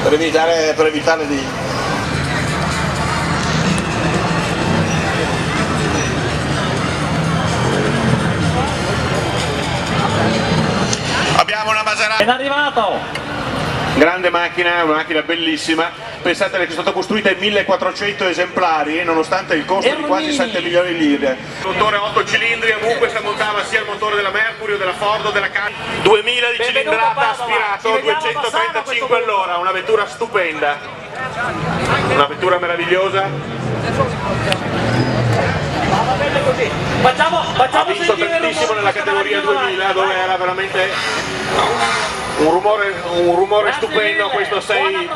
per evitare di... Abbiamo una Maserati. È arrivato! Grande macchina, una macchina bellissima. Pensate che è stata costruita in 1400 esemplari nonostante il costo di quasi 7 milioni di lire. Motore 8 cilindri, ovunque si montava sia il motore della Mercury o della Ford o della Can. 2000 di cilindrata aspirato, 235 all'ora, una vettura stupenda. Una vettura meravigliosa. Ha vinto tantissimo nella categoria 2000 dove era veramente un rumore stupendo questo 6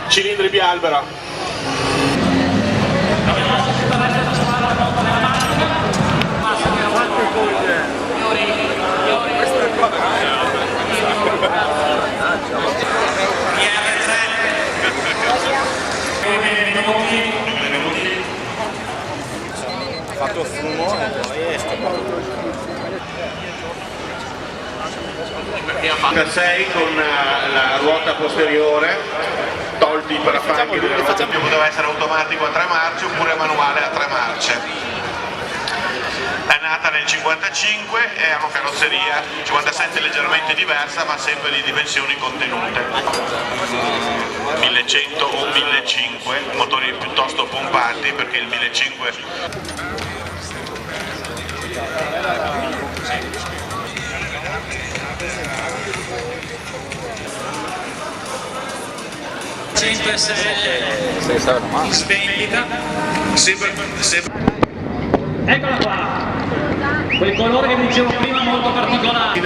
cilindri bialbero. Ha fatto frumone poi Perché ha fatto 6 con la ruota posteriore, tolti i parafanghi della ruota. Poteva essere automatico a 3 marce oppure manuale a 3 marce. È nata nel 55 e ha una carrozzeria 57 leggermente diversa ma sempre di dimensioni contenute. 1100 o 1500, motori piuttosto pompati perché il 1500 in svendita. Eccola qua, quel colore che dicevo prima molto particolare.